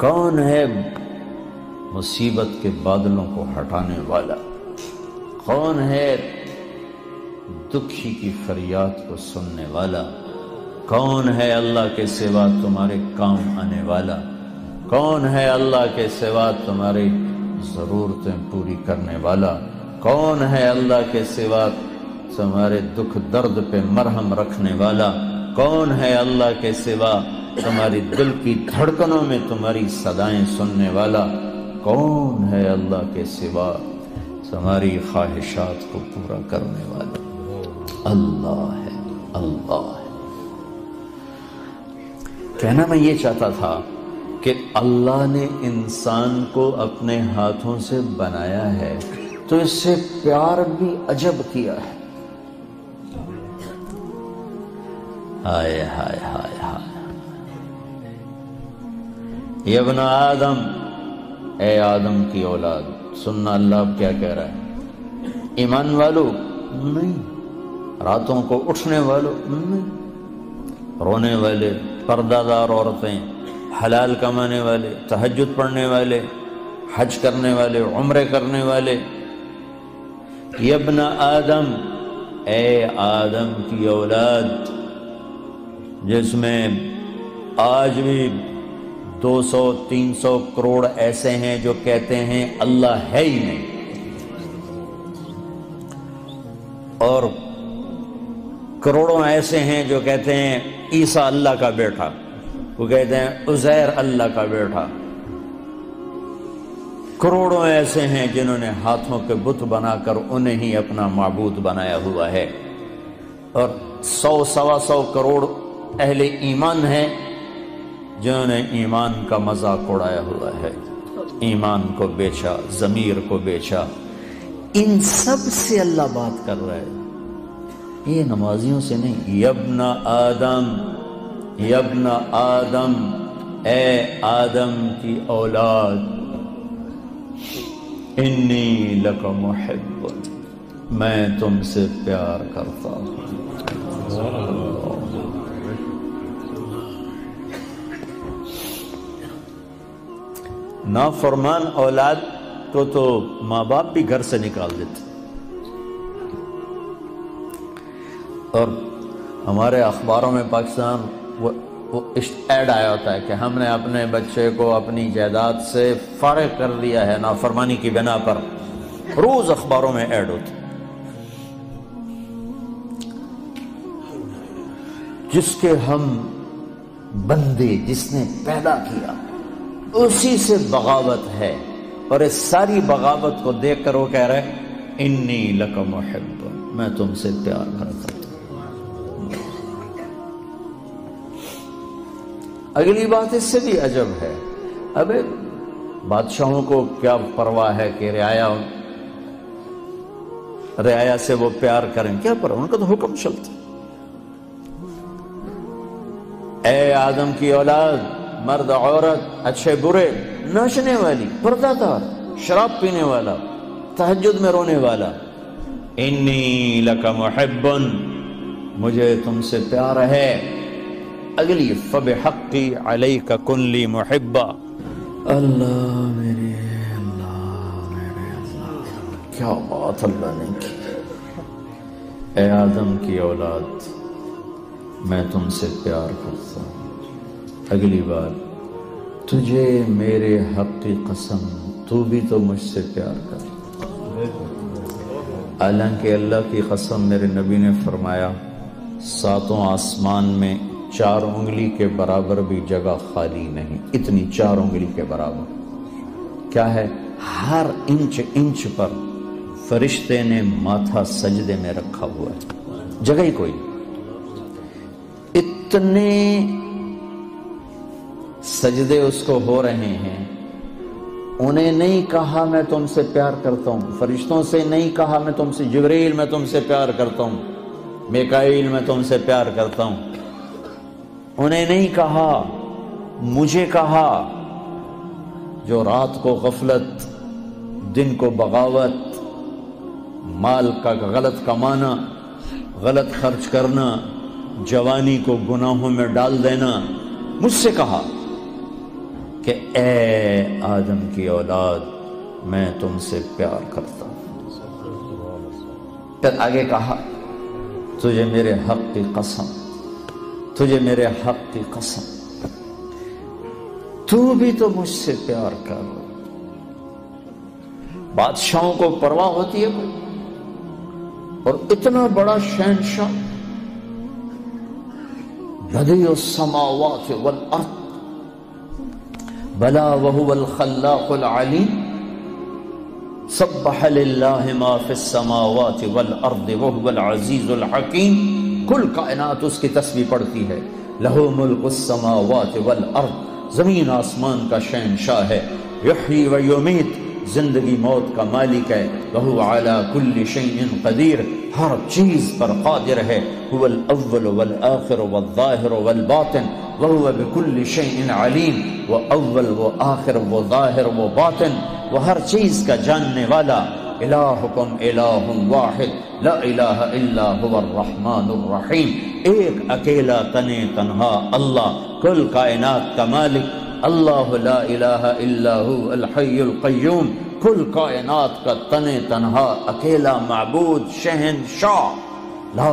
کون ہے مصیبت کے بادلوں کو ہٹانے والا؟ کون ہے دکھی کی فریاد کو سننے والا؟ کون ہے اللہ کے سوا تمہارے کام آنے والا؟ کون ہے اللہ کے سوا تمہاری ضرورتیں پوری کرنے والا؟ کون ہے اللہ کے سوا تمہارے دکھ درد پہ مرہم رکھنے والا؟ کون ہے اللہ کے سوا تمہاری دل کی دھڑکنوں میں تمہاری صدائیں سننے والا؟ کون ہے اللہ کے سوا تمہاری خواہشات کو پورا کرنے والا؟ اللہ ہے، اللہ ہے۔ کہنا میں یہ چاہتا تھا کہ اللہ نے انسان کو اپنے ہاتھوں سے بنایا ہے تو اس سے پیار بھی عجب کیا ہے۔ ہائے ہائے ہائے ہائے، یا ابن آدم، اے آدم کی اولاد، سننا اللہ اب کیا کہہ رہا ہے؟ ایمان والو نہیں، راتوں کو اٹھنے والو نہیں، رونے والے، پردہ دار عورتیں، حلال کمانے والے، تہجد پڑھنے والے، حج کرنے والے، عمرے کرنے والے۔ یا ابن آدم، اے آدم کی اولاد، جس میں آج بھی 200-300 کروڑ ایسے ہیں جو کہتے ہیں اللہ ہے ہی نہیں، اور کروڑوں ایسے ہیں جو کہتے ہیں عیسیٰ اللہ کا بیٹا، وہ کہتے ہیں عزیر اللہ کا بیٹا۔ کروڑوں ایسے ہیں جنہوں نے ہاتھوں کے بت بنا کر انہیں ہی اپنا معبود بنایا ہوا ہے، اور 100-125 کروڑ اہل ایمان ہیں جنہوں نے ایمان کا مذاق اڑایا ہوا ہے، ایمان کو بیچا، ضمیر کو بیچا۔ ان سب سے اللہ بات کر رہا ہے، یہ نمازیوں سے نہیں۔ یا ابن آدم، یا ابن آدم، اے آدم کی اولاد، انی لک محب، میں تم سے پیار کرتا ہوں۔ نافرمان اولاد کو تو ماں باپ بھی گھر سے نکال دیتے، اور ہمارے اخباروں میں پاکستان وہ ایڈ آیا ہوتا ہے کہ ہم نے اپنے بچے کو اپنی جائیداد سے فارغ کر دیا ہے نافرمانی کی بنا پر، روز اخباروں میں ایڈ ہوتی۔ جس کے ہم بندے، جس نے پیدا کیا، اسی سے بغاوت ہے، اور اس ساری بغاوت کو دیکھ کر وہ کہہ رہے انی لک محب، میں تم سے پیار کرتا ہوں۔ اگلی بات اس سے بھی عجب ہے، ابے بادشاہوں کو کیا پرواہ ہے کہ رعایا سے وہ پیار کریں، کیا پرواہ، ان کا تو حکم چلتا۔ اے آدم کی اولاد، مرد عورت، اچھے برے، ناچنے والی، پردہ دار، شراب پینے والا، تہجد میں رونے والا، انی لک محب، مجھے تم سے پیار ہے۔ اگلی فبحقی علیک کن لی محبا، اللہ میرے اللہ، کیا بات اللہ نے کی۔ اے آدم کی اولاد، میں تم سے پیار کرتا ہوں۔ اگلی بار، تجھے میرے حق کی قسم، تو بھی تو مجھ سے پیار کر۔ حالانکہ اللہ کی قسم، میرے نبی نے فرمایا 7 آسمان میں 4 انگلی کے برابر بھی جگہ خالی نہیں، اتنی 4 انگلی کے برابر کیا ہے؟ ہر انچ پر فرشتے نے ماتھا سجدے میں رکھا ہوا ہے، جگہ ہی کوئی۔ اتنے سجدے اس کو ہو رہے ہیں، انہیں نہیں کہا میں تم سے پیار کرتا ہوں، فرشتوں سے نہیں کہا میں تم سے، جبریل میں تم سے پیار کرتا ہوں، میکائیل میں تم سے پیار کرتا ہوں، انہیں نہیں کہا، مجھے کہا، جو رات کو غفلت، دن کو بغاوت، مال کا غلط کمانا، غلط خرچ کرنا، جوانی کو گناہوں میں ڈال دینا، مجھ سے کہا۔ کہ اے آدم کی اولاد میں تم سے پیار کرتا ہوں۔ پھر آگے کہا تجھے میرے حق کی قسم، تجھے میرے حق کی قسم، تو بھی تو مجھ سے پیار کر۔ بادشاہوں کو پرواہ ہوتی ہے کوئی؟ اور اتنا بڑا شہنشاہ، بدیع السماوات والارض بلا وهو الخلاق العلیم سبح للہ ما فی السماوات والارض وهو العزیز الحکیم۔ کل کائنات اس کی تسبیح پڑھتی ہے۔ لہ ملک السماوات والارض، زمین آسمان کا شہنشاہ ہے۔ یحیی و یمیت، زندگی موت کا مالک ہے۔ وہو علی کل شیء قدیر، ہر چیز پر قادر ہے۔ هو الاول والآخر والظاہر والباطن وہو بکل شیء علیم، وہ اول وہ آخر وہ ظاہر وہ باطن، وہ ہر چیز کا جاننے والا۔ الہکم الہ واحد لا الہ الا هو الرحمن الرحیم، ایک اکیلا تنہا اللہ، کل کائنات کا مالک اللہ، لا الہ الا هو الحی القیوم، کل کائنات کا تنہا اکیلا معبود شہنشاہ، لا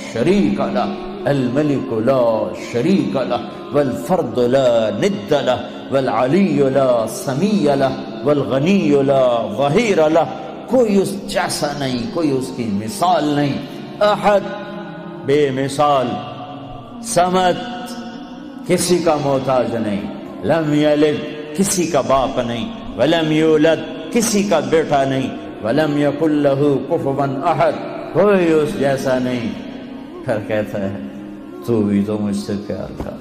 شریک لہ، الملک لا شریک لہ، والفرد لا ند لہ، والعلی لا سمیع لہ، والغنی لا ظہیر لہ، کوئی اس جیسا نہیں، کوئی اس کی مثال نہیں۔ احد، بے مثال، صمد، کسی کا محتاج نہیں، لم یلد، کسی کا باپ نہیں، ولم یولد، کسی کا بیٹا نہیں، ولم یکن لہ کفوا احد، کوئی اس جیسا نہیں۔ پھر کہتا ہے تو بھی تو مجھ سے پیار کر۔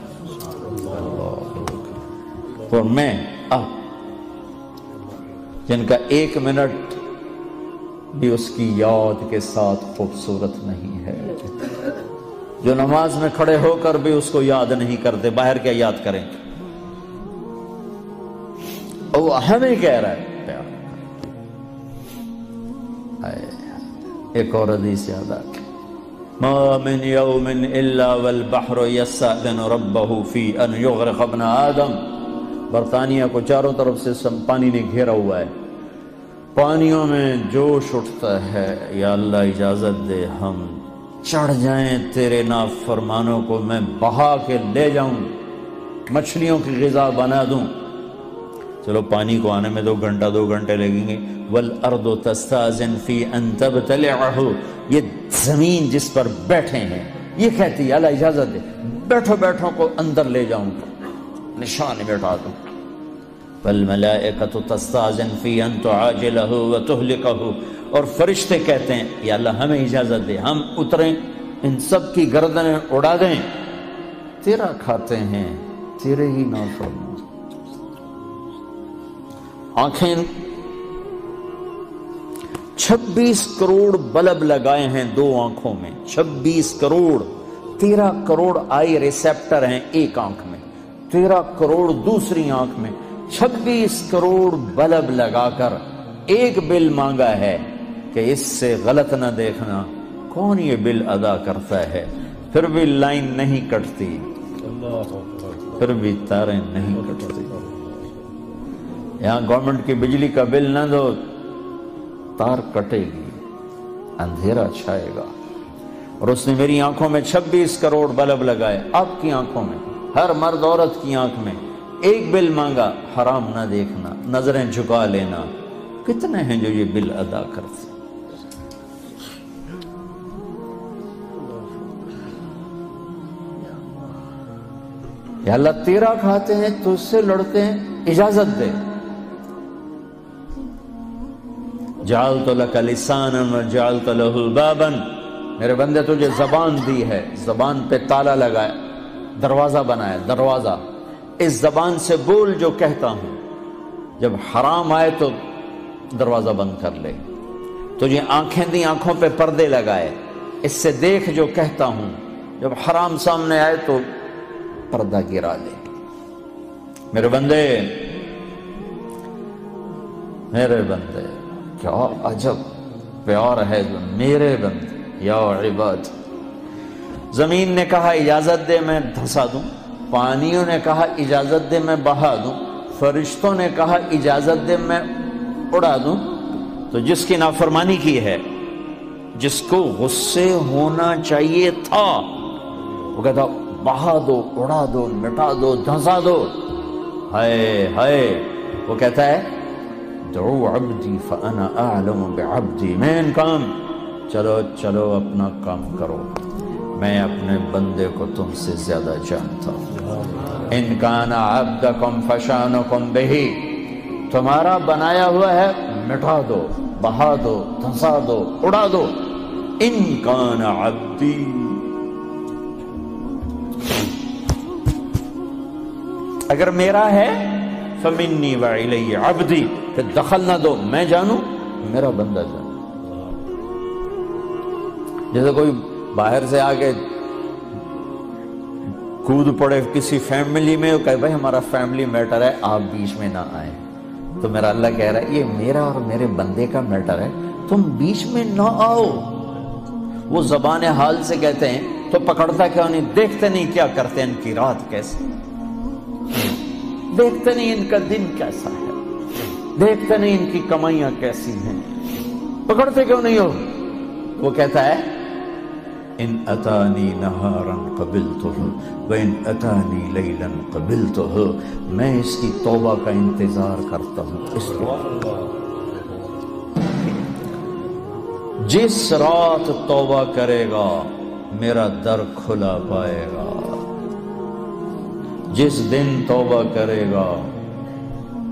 اور میں اب جن کا ایک منٹ بھی اس کی یاد کے ساتھ خوبصورت نہیں ہے، جو نماز میں کھڑے ہو کر بھی اس کو یاد نہیں کرتے، باہر کیا یاد کریں؟ وہ ہمیں کہہ رہا ہے پیار۔ ایک اور حدیث یاد آ گئی، ما من یوم الا والبحر یستأذن ربہ فی ان یغرق ابن آدم۔ برطانیہ کو چاروں طرف سے پانی نے گھیرا ہوا ہے، پانیوں میں جوش اٹھتا ہے، یا اللہ اجازت دے ہم چڑھ جائیں تیرے نافرمانوں کو میں بہا کے لے جاؤں، مچھلیوں کی غذا بنا دوں۔ چلو پانی کو آنے میں 2 گھنٹے لگیں گے۔ والارض تستاذن فی ان تبتلعہ، یہ زمین جس پر بیٹھے ہیں یہ کہتی ہے اللہ اجازت دے بیٹھو کو اندر لے جاؤں، نشان بیٹھا دوں۔ والملائکۃ تستاذن فی ان تعاجلہ وتہلکہ، اور فرشتے کہتے ہیں یا اللہ ہمیں اجازت دے ہم اتریں، ان سب کی گردنیں اڑا دیں، تیرا کھاتے ہیں، تیرے ہی نافرمان۔ آنکھیں 26 کروڑ بلب لگائے ہیں 2 آنکھوں میں، 26 کروڑ، 13 کروڑ آئی ریسیپٹر ہیں ایک آنکھ میں، 13 کروڑ دوسری آنکھ میں، 26 کروڑ بلب لگا کر ایک بل مانگا ہے کہ اس سے غلط نہ دیکھنا۔ کون یہ بل ادا کرتا ہے؟ پھر بھی لائن نہیں کٹتی، پھر بھی تاریں نہیں کٹتی۔ یہاں گورنمنٹ کی بجلی کا بل نہ دو، تار کٹے گی، اندھیرا چھائے گا۔ اور اس نے میری آنکھوں میں 26 کروڑ بلب لگائے، آپ کی آنکھوں میں، ہر مرد عورت کی آنکھ میں ایک بل مانگا، حرام نہ دیکھنا، نظریں جھکا لینا۔ کتنے ہیں جو یہ بل ادا کرتے؟ یا اللہ تیرا کھاتے ہیں، تجھ سے لڑتے ہیں، اجازت دے۔ جعلت لک لسانا وجعلت له بابا، میرے بندے تجھے زبان دی ہے، زبان پہ تالا لگایا، دروازہ بنایا، دروازہ، اس زبان سے بول جو کہتا ہوں، جب حرام آئے تو دروازہ بند کر لے۔ تجھے آنکھیں دی، آنکھوں پہ پردے لگائے، اس سے دیکھ جو کہتا ہوں، جب حرام سامنے آئے تو پردہ گرا لے۔ میرے بندے، میرے بندے، کیا عجب پیار ہے میرے بندے، یا عباد۔ زمین نے کہا اجازت دے میں دھسا دوں، پانیوں نے کہا اجازت دے میں بہا دوں، فرشتوں نے کہا اجازت دے میں اڑا دوں، تو جس کی نافرمانی کی ہے، جس کو غصے ہونا چاہیے تھا، وہ کہتا بہا دو، اڑا دو، مٹا دو، دھنسا دو، ہائے ہائے، وہ کہتا ہے دعو عبدی فانا اعلم بعبدی، مین کام، چلو چلو اپنا کام کرو، میں اپنے بندے کو تم سے زیادہ جانتا ہوں۔ ان کان عبدکم فشانکم بہی، تمہارا بنایا ہوا ہے مٹا دو، بہا دو، دھنسا دو، اڑا دو۔ ان کان عبدی، اگر میرا ہے فمنی وإلی عبدی، کہ دخل نہ دو، میں جانوں میرا بندہ جانو۔ جیسے کوئی باہر سے آگے کود پڑے کسی فیملی میں، وہ کہے بھائی ہمارا فیملی میٹر ہے، آپ بیچ میں نہ آئیں، تو میرا اللہ کہہ رہا ہے یہ میرا اور میرے بندے کا میٹر ہے، تم بیچ میں نہ آؤ۔ وہ زبان حال سے کہتے ہیں تو پکڑتا کیوں نہیں؟ دیکھتے نہیں کیا کرتے ان کی رات کیسی، دیکھتے نہیں ان کا دن کیسا ہے، دیکھتے نہیں ان کی کمائیاں کیسی ہیں، پکڑتے کیوں نہیں ہو؟ وہ کہتا ہے ان اتانی نہارا قبلتہ وان اتانی لیلا قبلتہ، میں اس کی توبہ کا انتظار کرتا ہوں، اس جس رات توبہ کرے گا میرا در کھلا پائے گا، جس دن توبہ کرے گا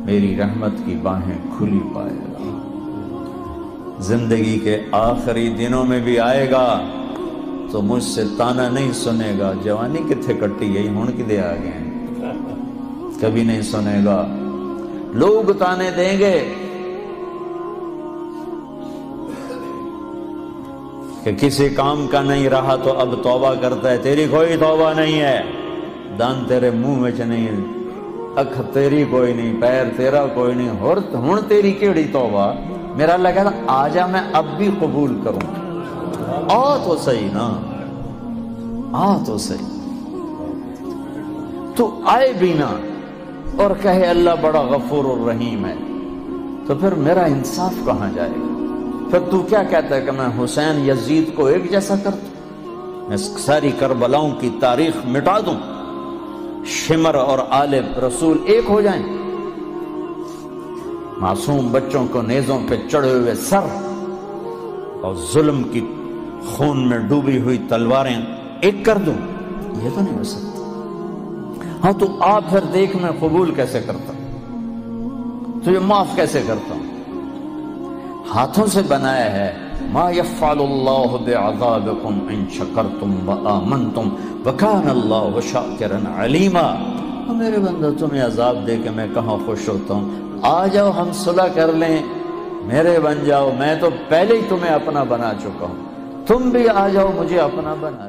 میری رحمت کی باہیں کھلی پائے گا، زندگی کے آخری دنوں میں بھی آئے گا تو مجھ سے تانا نہیں سنے گا جوانی کتھے کٹی گئی ہون کدے آ گئے، کبھی نہیں سنے گا۔ لوگ تانے دیں گے کہ کسی کام کا نہیں رہا تو اب توبہ کرتا ہے، تیری کوئی توبہ نہیں ہے، دان تیرے منہ میں نہیں، اکھ تیری کوئی نہیں، پیر تیرا کوئی نہیں، ہن تیری کیڑی توبہ؟ میرا اللہ کہتا آ جا میں اب بھی قبول کروں، آ تو صحیح نا، آ تو صحیح، تو آئے بھی نا اور کہے اللہ بڑا غفور الرحیم ہے، تو پھر میرا انصاف کہاں جائے گا؟ پھر تو کیا کہتا ہے کہ میں حسین یزید کو ایک جیسا کر دوں، میں ساری کربلاؤں کی تاریخ مٹا دوں، شمر اور آل رسول ایک ہو جائیں، معصوم بچوں کو نیزوں پہ چڑھے ہوئے سر اور ظلم کی خون میں ڈوبی ہوئی تلواریں ایک کر دوں؟ یہ تو نہیں ہو سکتا۔ ہاں تو آپ پھر دیکھ میں قبول کیسے کرتا ہوں، تجھے معاف کیسے کرتا ہوں؟ ہاتھوں سے بنایا ہے، ما یفعل اللہ بعذابکم ان شکرتم وآمنتم وکان اللہ شاکرا علیما۔ میرے بندہ تمہیں عذاب دے کے میں کہاں خوش ہوتا ہوں؟ آ جاؤ ہم صلح کر لیں، میرے بن جاؤ، میں تو پہلے ہی تمہیں اپنا بنا چکا ہوں، تم بھی آ جاؤ مجھے اپنا بنا۔